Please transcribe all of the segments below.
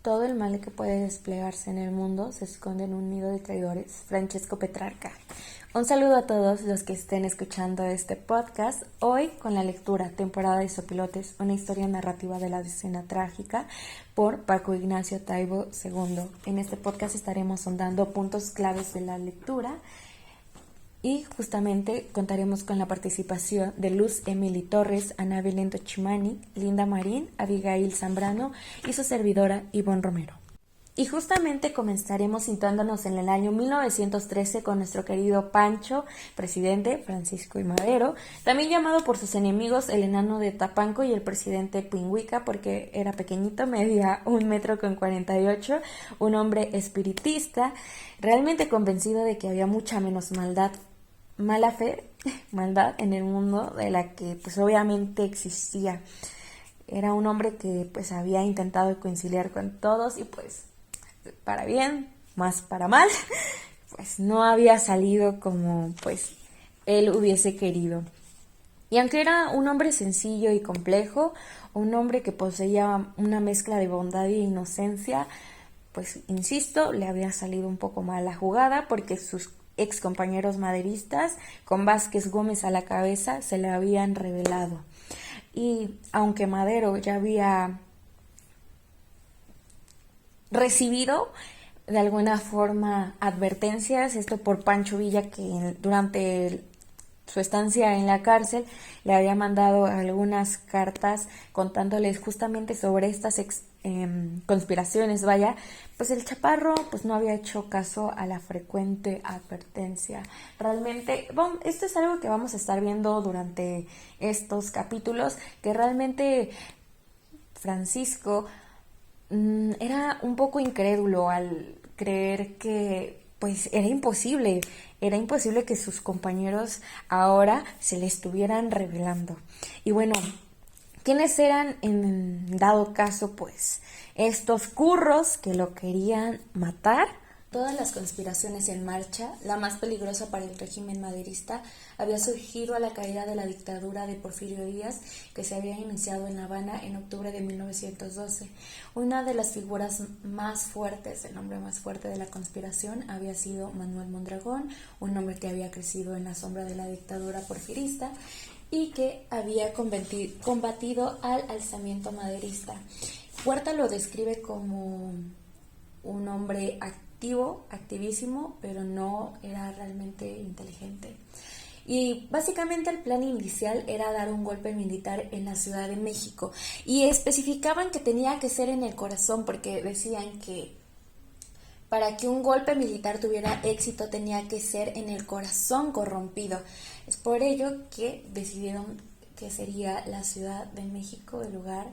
Todo el mal que puede desplegarse en el mundo se esconde en un nido de traidores. Francesco Petrarca. Un saludo a todos los que estén escuchando este podcast. Hoy con la lectura Temporada de Sopilotes, una historia narrativa de la escena trágica por Paco Ignacio Taibo II. En este podcast estaremos sondando puntos claves de la lectura y justamente contaremos con la participación de Luz Emily Torres, Ana Belén Tochimani, Linda Marín, Abigail Zambrano y su servidora Ivonne Romero. Y justamente comenzaremos situándonos en el año 1913 con nuestro querido Pancho, presidente Francisco I. Madero, también llamado por sus enemigos el enano de Tapanco y el presidente Pingüica porque era pequeñito, medía 1,48 m, un hombre espiritista, realmente convencido de que había mucha menos maldad en el mundo de la que pues obviamente existía. Era un hombre que pues había intentado conciliar con todos y pues para bien, más para mal, pues no había salido como pues él hubiese querido. Y aunque era un hombre sencillo y complejo, un hombre que poseía una mezcla de bondad e inocencia, pues insisto, le había salido un poco mal la jugada porque sus ex compañeros maderistas, con Vázquez Gómez a la cabeza, se le habían rebelado. Y aunque Madero ya había recibido de alguna forma advertencias, esto por Pancho Villa, que durante su estancia en la cárcel le había mandado algunas cartas contándoles justamente sobre estas conspiraciones, pues el chaparro pues no había hecho caso a la frecuente advertencia. Realmente, bueno, esto es algo que vamos a estar viendo durante estos capítulos, que realmente Francisco era un poco incrédulo al creer que pues era imposible que sus compañeros ahora se le estuvieran revelando. Y bueno, ¿quiénes eran en dado caso pues estos curros que lo querían matar? Todas las conspiraciones en marcha, la más peligrosa para el régimen maderista, había surgido a la caída de la dictadura de Porfirio Díaz, que se había iniciado en La Habana en octubre de 1912. Una de las figuras más fuertes, el nombre más fuerte de la conspiración, había sido Manuel Mondragón, un hombre que había crecido en la sombra de la dictadura porfirista y que había combatido al alzamiento maderista. Huerta lo describe como un hombre activísimo, pero no era realmente inteligente. Y básicamente el plan inicial era dar un golpe militar en la Ciudad de México y especificaban que tenía que ser en el corazón porque decían que para que un golpe militar tuviera éxito tenía que ser en el corazón corrompido. Es por ello que decidieron que sería la Ciudad de México el lugar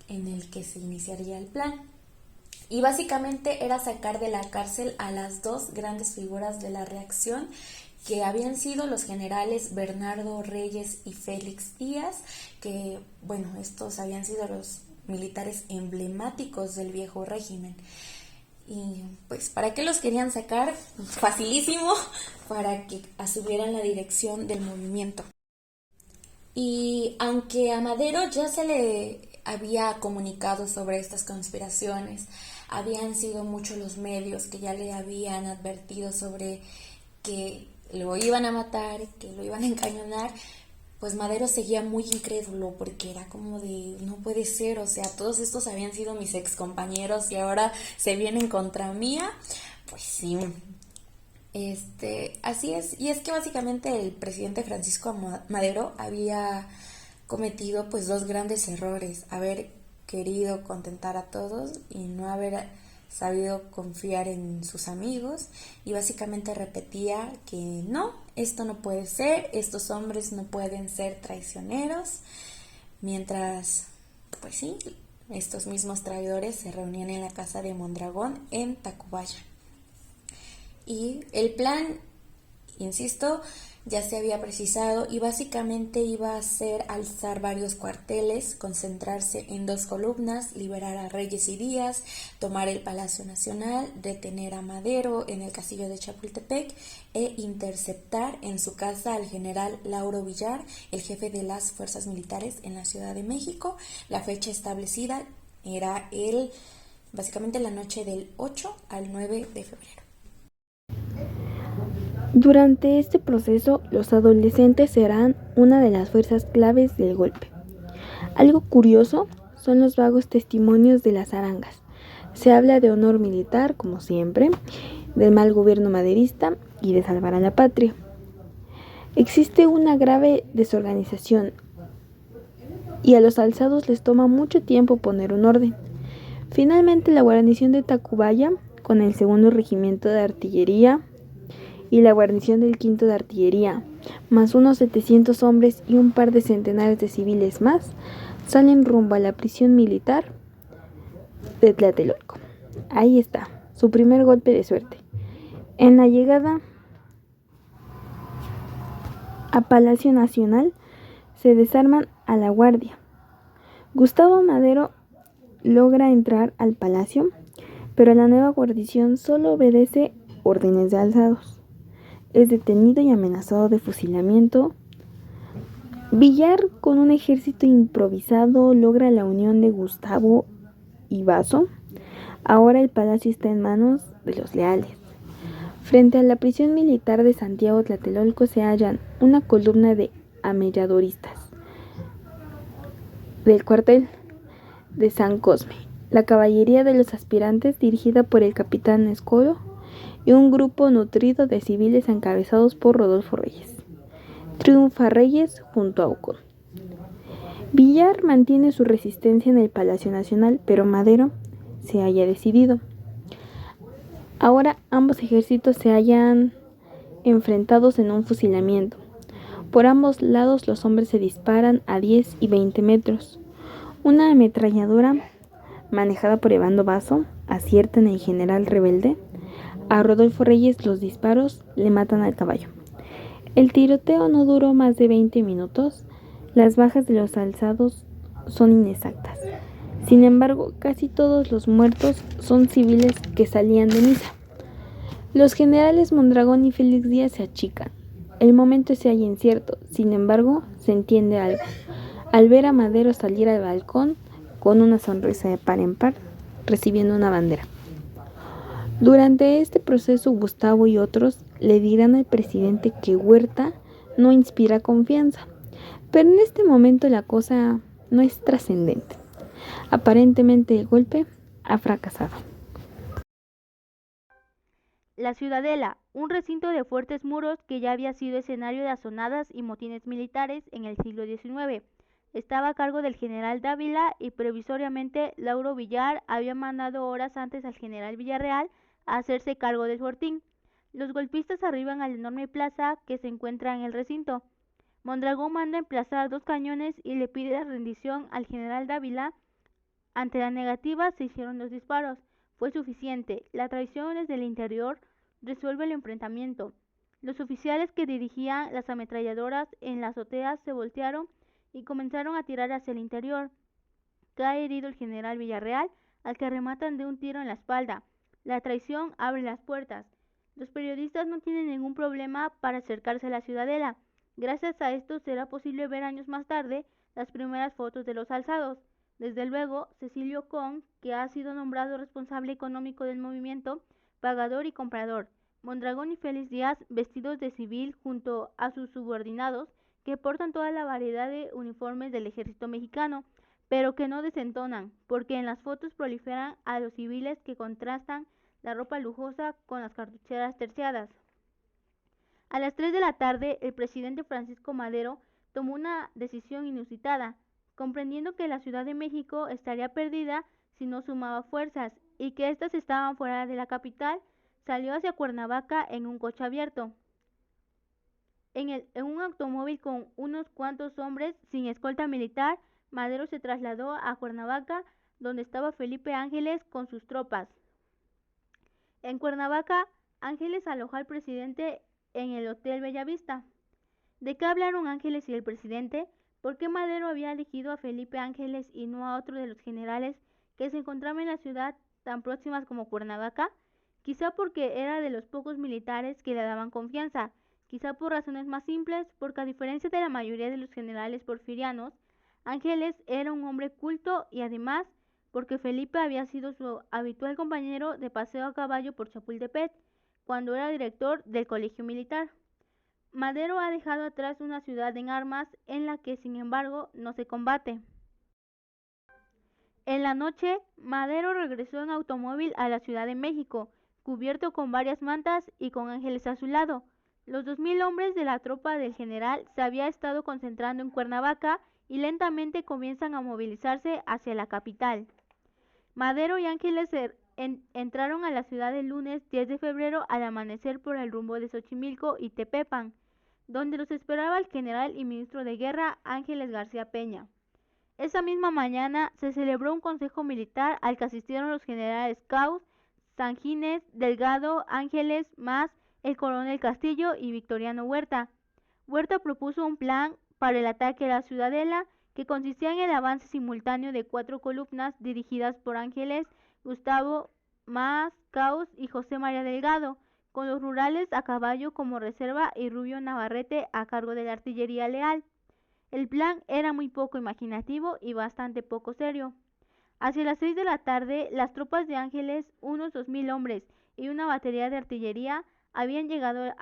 en el que se iniciaría el plan. Y básicamente era sacar de la cárcel a las dos grandes figuras de la reacción, que habían sido los generales Bernardo Reyes y Félix Díaz, que, bueno, estos habían sido los militares emblemáticos del viejo régimen. Y pues, ¿para qué los querían sacar? Facilísimo, para que asumieran la dirección del movimiento. Y aunque a Madero ya se le había comunicado sobre estas conspiraciones, habían sido muchos los medios que ya le habían advertido sobre que lo iban a matar, que lo iban a encañonar, pues Madero seguía muy incrédulo porque era como de, no puede ser, o sea, todos estos habían sido mis ex compañeros y ahora se vienen contra mía. Pues sí, así es. Y es que básicamente el presidente Francisco Madero había cometido pues dos grandes errores: haber querido contentar a todos y no haber sabido confiar en sus amigos, y básicamente repetía que no, esto no puede ser, estos hombres no pueden ser traicioneros, mientras pues sí, estos mismos traidores se reunían en la casa de Mondragón en Tacubaya. Y el plan, insisto, ya se había precisado y básicamente iba a ser alzar varios cuarteles, concentrarse en dos columnas, liberar a Reyes y Díaz, tomar el Palacio Nacional, detener a Madero en el castillo de Chapultepec e interceptar en su casa al general Lauro Villar, el jefe de las fuerzas militares en la Ciudad de México. La fecha establecida era el básicamente la noche del 8 al 9 de febrero. Durante este proceso, los adolescentes serán una de las fuerzas claves del golpe. Algo curioso son los vagos testimonios de las arangas. Se habla de honor militar, como siempre, del mal gobierno maderista y de salvar a la patria. Existe una grave desorganización y a los alzados les toma mucho tiempo poner un orden. Finalmente, la guarnición de Tacubaya, con el 2º Regimiento de Artillería y la guarnición del 5º de Artillería, más unos 700 hombres y un par de centenares de civiles más, salen rumbo a la prisión militar de Tlatelolco. Ahí está, su primer golpe de suerte. En la llegada a Palacio Nacional, se desarman a la guardia. Gustavo Madero logra entrar al palacio, pero la nueva guarnición solo obedece órdenes de alzados. Es detenido y amenazado de fusilamiento. Villar, con un ejército improvisado, logra la unión de Gustavo y Bazo. Ahora el palacio está en manos de los leales. Frente a la prisión militar de Santiago Tlatelolco se hallan una columna de ametralladoristas del cuartel de San Cosme, la caballería de los aspirantes dirigida por el capitán Escoro y un grupo nutrido de civiles encabezados por Rodolfo Reyes. Triunfa Reyes junto a Ocón. Villar mantiene su resistencia en el Palacio Nacional, pero Madero se halla decidido. Ahora ambos ejércitos se hallan enfrentados en un fusilamiento. Por ambos lados los hombres se disparan a 10 y 20 metros. Una ametralladora manejada por Evandro Basso acierta en el general rebelde. A Rodolfo Reyes los disparos le matan al caballo. El tiroteo no duró más de 20 minutos. Las bajas de los alzados son inexactas. Sin embargo, casi todos los muertos son civiles que salían de misa. Los generales Mondragón y Félix Díaz se achican. El momento se halla incierto, sin embargo, se entiende algo. Al ver a Madero salir al balcón con una sonrisa de par en par, recibiendo una bandera. Durante este proceso, Gustavo y otros le dirán al presidente que Huerta no inspira confianza. Pero en este momento la cosa no es trascendente. Aparentemente el golpe ha fracasado. La Ciudadela, un recinto de fuertes muros que ya había sido escenario de azonadas y motines militares en el siglo XIX. Estaba a cargo del general Dávila y provisoriamente Lauro Villar había mandado horas antes al general Villarreal a hacerse cargo del fortín. Los golpistas arriban a la enorme plaza que se encuentra en el recinto. Mondragón manda emplazar 2 cañones y le pide la rendición al general Dávila. Ante la negativa se hicieron 2 disparos. Fue suficiente. La traición desde el interior resuelve el enfrentamiento. Los oficiales que dirigían las ametralladoras en la azotea se voltearon y comenzaron a tirar hacia el interior. Cae herido el general Villarreal, al que rematan de un tiro en la espalda. La traición abre las puertas. Los periodistas no tienen ningún problema para acercarse a la Ciudadela. Gracias a esto será posible ver años más tarde las primeras fotos de los alzados. Desde luego, Cecilio Con, que ha sido nombrado responsable económico del movimiento, pagador y comprador. Mondragón y Félix Díaz, vestidos de civil junto a sus subordinados, que portan toda la variedad de uniformes del ejército mexicano, pero que no desentonan, porque en las fotos proliferan a los civiles que contrastan la ropa lujosa con las cartucheras terciadas. A las 3 de la tarde, el presidente Francisco Madero tomó una decisión inusitada, comprendiendo que la Ciudad de México estaría perdida si no sumaba fuerzas y que éstas estaban fuera de la capital. Salió hacia Cuernavaca en un coche abierto. En un automóvil con unos cuantos hombres sin escolta militar, Madero se trasladó a Cuernavaca, donde estaba Felipe Ángeles con sus tropas. En Cuernavaca, Ángeles alojó al presidente en el Hotel Bellavista. ¿De qué hablaron Ángeles y el presidente? ¿Por qué Madero había elegido a Felipe Ángeles y no a otro de los generales que se encontraban en la ciudad tan próximas como Cuernavaca? Quizá porque era de los pocos militares que le daban confianza, quizá por razones más simples, porque a diferencia de la mayoría de los generales porfirianos, Ángeles era un hombre culto y además porque Felipe había sido su habitual compañero de paseo a caballo por Chapultepec, cuando era director del colegio militar. Madero ha dejado atrás una ciudad en armas en la que, sin embargo, no se combate. En la noche, Madero regresó en automóvil a la Ciudad de México, cubierto con varias mantas y con ángeles a su lado. Los 2000 hombres de la tropa del general se había estado concentrando en Cuernavaca y lentamente comienzan a movilizarse hacia la capital. Madero y Ángeles entraron a la ciudad el lunes 10 de febrero al amanecer por el rumbo de Xochimilco y Tepepan, donde los esperaba el general y ministro de Guerra Ángeles García Peña. Esa misma mañana se celebró un consejo militar al que asistieron los generales Caus, Sanginés, Delgado, Ángeles, Mas, el coronel Castillo y Victoriano Huerta. Huerta propuso un plan para el ataque a la ciudadela que consistía en el avance simultáneo de 4 columnas dirigidas por Ángeles, Gustavo, Mas, Caus y José María Delgado, con los rurales a caballo como reserva y Rubio Navarrete a cargo de la artillería leal. El plan era muy poco imaginativo y bastante poco serio. Hacia las 6 de la tarde, las tropas de Ángeles, unos 2000 hombres y una batería de artillería, habían llegado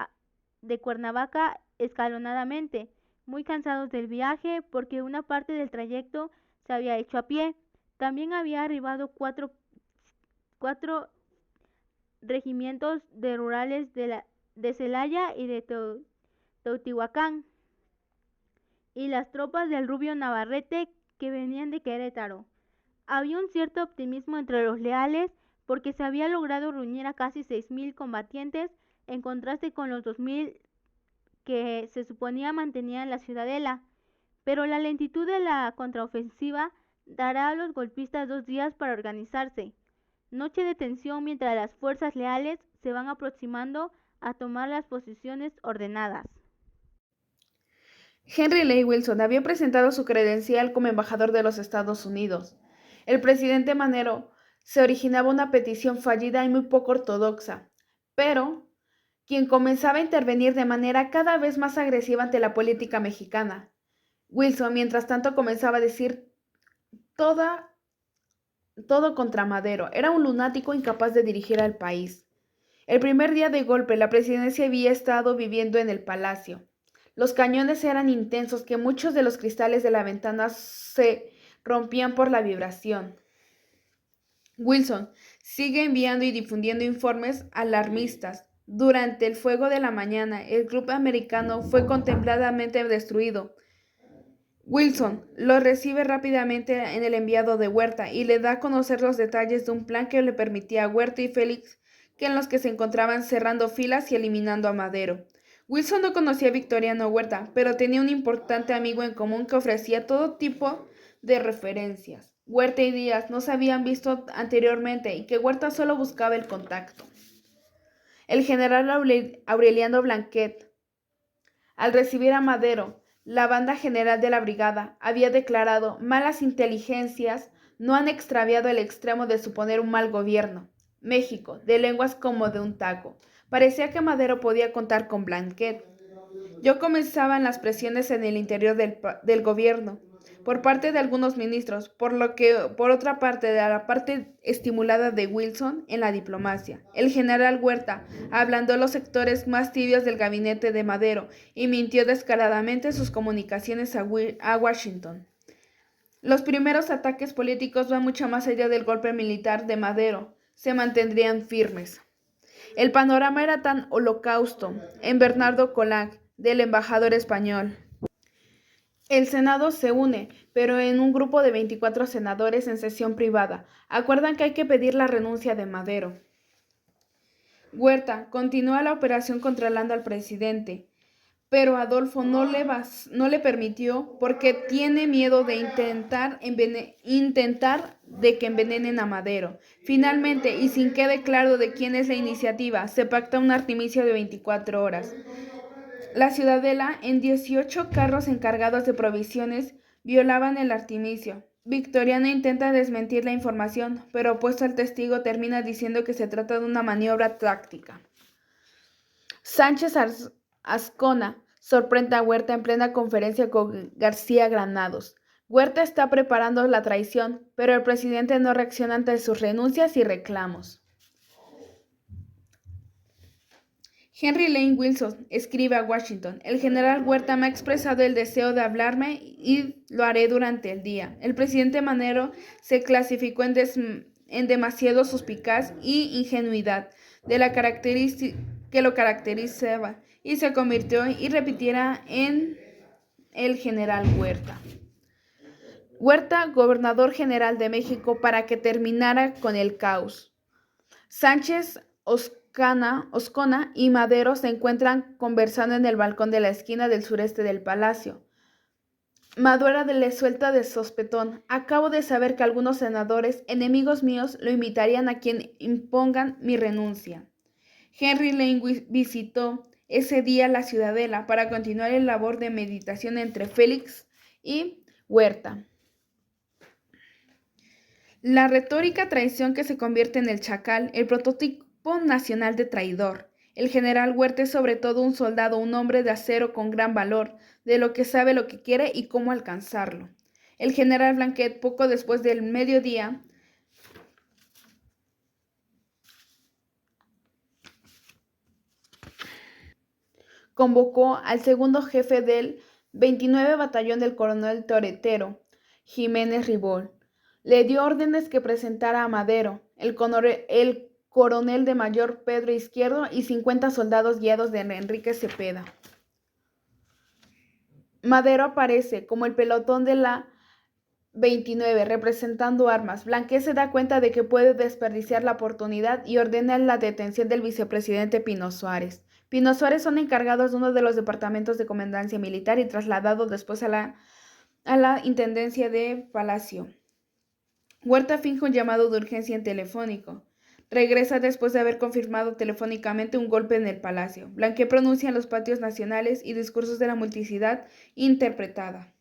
de Cuernavaca escalonadamente, muy cansados del viaje porque una parte del trayecto se había hecho a pie. También había arribado cuatro regimientos de rurales de Celaya y de Teotihuacán, y las tropas del Rubio Navarrete que venían de Querétaro. Había un cierto optimismo entre los leales porque se había logrado reunir a casi 6000 combatientes en contraste con los 2000 que se suponía mantenían la ciudadela, pero la lentitud de la contraofensiva dará a los golpistas 2 días para organizarse. Noche de tensión mientras las fuerzas leales se van aproximando a tomar las posiciones ordenadas. Henry Lee Wilson había presentado su credencial como embajador de los Estados Unidos. El presidente Madero se originaba una petición fallida y muy poco ortodoxa, pero quien comenzaba a intervenir de manera cada vez más agresiva ante la política mexicana. Wilson, mientras tanto, comenzaba a decir todo contra Madero. Era un lunático incapaz de dirigir al país. El primer día de golpe, la presidencia había estado viviendo en el palacio. Los cañones eran intensos, que muchos de los cristales de la ventana se rompían por la vibración. Wilson sigue enviando y difundiendo informes alarmistas. Durante el fuego de la mañana, el grupo americano fue completamente destruido. Wilson lo recibe rápidamente en el enviado de Huerta y le da a conocer los detalles de un plan que le permitía a Huerta y Félix en los que se encontraban cerrando filas y eliminando a Madero. Wilson no conocía a Victoriano Huerta, pero tenía un importante amigo en común que ofrecía todo tipo de referencias. Huerta y Díaz no se habían visto anteriormente y que Huerta solo buscaba el contacto. El general Aureliano Blanquet, al recibir a Madero, la banda general de la brigada había declarado: malas inteligencias no han extraviado el extremo de suponer un mal gobierno. México, de lenguas como de un taco. Parecía que Madero podía contar con Blanquet. Yo comenzaban las presiones en el interior del gobierno, por parte de algunos ministros, por otra parte, de la parte estimulada de Wilson en la diplomacia. El general Huerta ablandó los sectores más tibios del gabinete de Madero y mintió descaradamente sus comunicaciones a Washington. Los primeros ataques políticos van mucho más allá del golpe militar de Madero. Se mantendrían firmes. El panorama era tan holocausto en Bernardo Colac, del embajador español. El Senado se une, pero en un grupo de 24 senadores en sesión privada. Acuerdan que hay que pedir la renuncia de Madero. Huerta continúa la operación controlando al presidente, pero Adolfo no le permitió porque tiene miedo de intentar de que envenenen a Madero. Finalmente, y sin quede claro de quién es la iniciativa, se pacta un armisticio de 24 horas. La ciudadela, en 18 carros encargados de provisiones, violaban el armisticio. Victoriano intenta desmentir la información, pero opuesto al testigo termina diciendo que se trata de una maniobra táctica. Sánchez Azcona sorprende a Huerta en plena conferencia con García Granados. Huerta está preparando la traición, pero el presidente no reacciona ante sus renuncias y reclamos. Henry Lane Wilson escribe a Washington: el general Huerta me ha expresado el deseo de hablarme y lo haré durante el día. El presidente Madero se clasificó en demasiado suspicaz y ingenuidad de la que lo caracterizaba y se convirtió y repitiera en el general Huerta. Huerta, gobernador general de México, para que terminara con el caos. Sánchez, Oscona y Madero se encuentran conversando en el balcón de la esquina del sureste del palacio. Madero le suelta de sopetón: acabo de saber que algunos senadores, enemigos míos, lo invitarían a quien impongan mi renuncia. Henry Lane visitó ese día la Ciudadela para continuar el labor de meditación entre Félix y Huerta. La retórica traición que se convierte en el chacal, el prototipo nacional de traidor. El general Huerta es sobre todo un soldado, un hombre de acero con gran valor, de lo que sabe lo que quiere y cómo alcanzarlo. El general Blanquet, poco después del mediodía, convocó al segundo jefe del 29 Batallón del coronel Toretero, Jiménez Ribol. Le dio órdenes que presentara a Madero, el coronel de mayor Pedro Izquierdo y 50 soldados guiados de Enrique Cepeda. Madero aparece como el pelotón de la 29, representando armas. Blanquet se da cuenta de que puede desperdiciar la oportunidad y ordena la detención del vicepresidente Pino Suárez. Pino Suárez son encargados de uno de los departamentos de comandancia militar y trasladado después a la intendencia de Palacio. Huerta finge un llamado de urgencia en telefónico. Regresa después de haber confirmado telefónicamente un golpe en el palacio. Blanquet pronuncia en los patios nacionales y discursos de la multitud interpretada.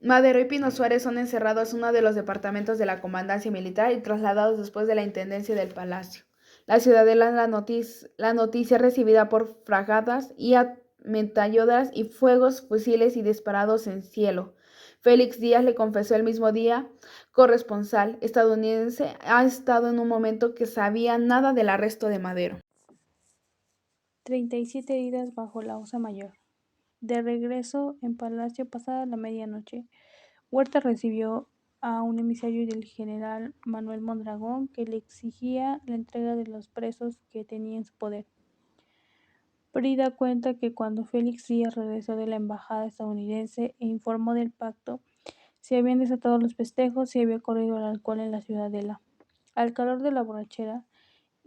Madero y Pino Suárez son encerrados en uno de los departamentos de la comandancia militar y trasladados después de la intendencia del palacio. La Ciudadela, la noticia recibida por fragatas y ametralladoras y fuegos, fusiles y disparados en cielo. Félix Díaz le confesó el mismo día, corresponsal estadounidense, ha estado en un momento que sabía nada del arresto de Madero. 37 heridas bajo la Osa Mayor. De regreso en Palacio pasada la medianoche, Huerta recibió a un emisario del general Manuel Mondragón que le exigía la entrega de los presos que tenía en su poder. Prida cuenta que cuando Félix Díaz regresó de la embajada estadounidense e informó del pacto, se habían desatado los festejos y había corrido el alcohol en la Ciudadela. Al calor de la borrachera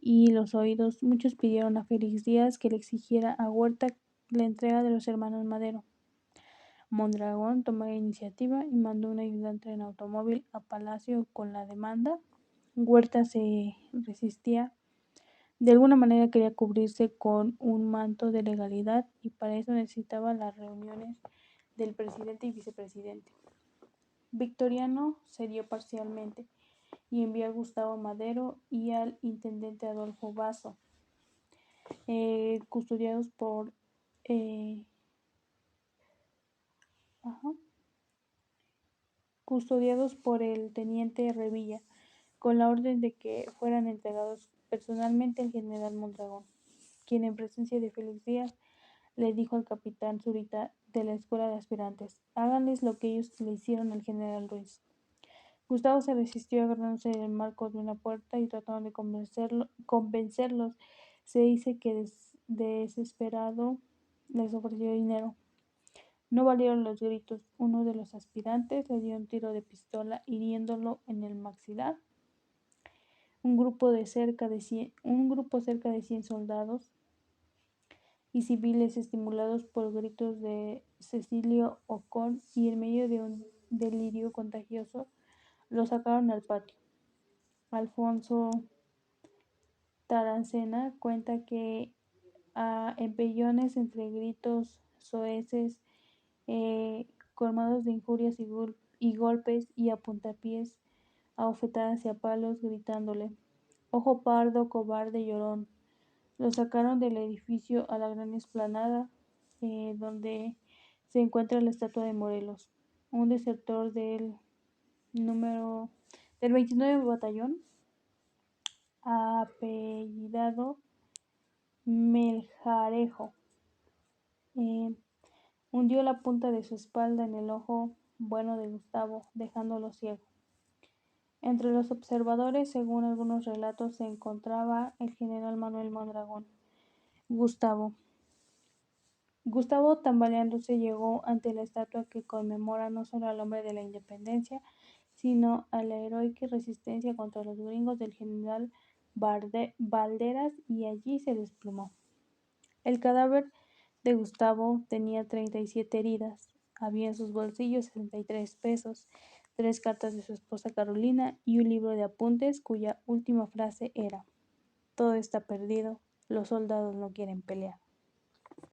y los oídos, muchos pidieron a Félix Díaz que le exigiera a Huerta la entrega de los hermanos Madero. Mondragón tomó la iniciativa y mandó un ayudante en automóvil a Palacio con la demanda. Huerta se resistía. De alguna manera quería cubrirse con un manto de legalidad y para eso necesitaba las reuniones del presidente y vicepresidente. Victoriano cedió parcialmente y envió a Gustavo Madero y al intendente Adolfo Basso, custodiados por el teniente Revilla, con la orden de que fueran entregados personalmente al general Mondragón, quien en presencia de Félix Díaz le dijo al capitán Zurita de la escuela de aspirantes: háganles lo que ellos le hicieron al general Ruiz. Gustavo se resistió agarrándose del marco de una puerta y tratando de convencerlos. Se dice que desesperado les ofreció dinero. No valieron los gritos. Uno de los aspirantes le dio un tiro de pistola hiriéndolo en el maxilar. Un grupo cerca de 100 soldados y civiles, estimulados por gritos de Cecilio Ocón y en medio de un delirio contagioso, lo sacaron al patio. Alfonso Taracena cuenta que a empellones, entre gritos soeces, colmados de injurias y golpes, y a puntapiés, a bofetadas y a palos, gritándole: ojo pardo, cobarde, llorón. Lo sacaron del edificio a la gran explanada, donde se encuentra la estatua de Morelos. un desertor del 29 Batallón, apellidado Melgarejo. Hundió la punta de su espada en el ojo bueno de Gustavo, dejándolo ciego. Entre los observadores, según algunos relatos, se encontraba el general Manuel Mondragón. Gustavo, tambaleándose, llegó ante la estatua que conmemora no solo al hombre de la independencia, sino a la heroica resistencia contra los gringos del general Valderas, y allí se desplomó. El cadáver de Gustavo tenía 37 heridas. Había en sus bolsillos 63 pesos, 3 cartas de su esposa Carolina y un libro de apuntes cuya última frase era: todo está perdido, los soldados no quieren pelear.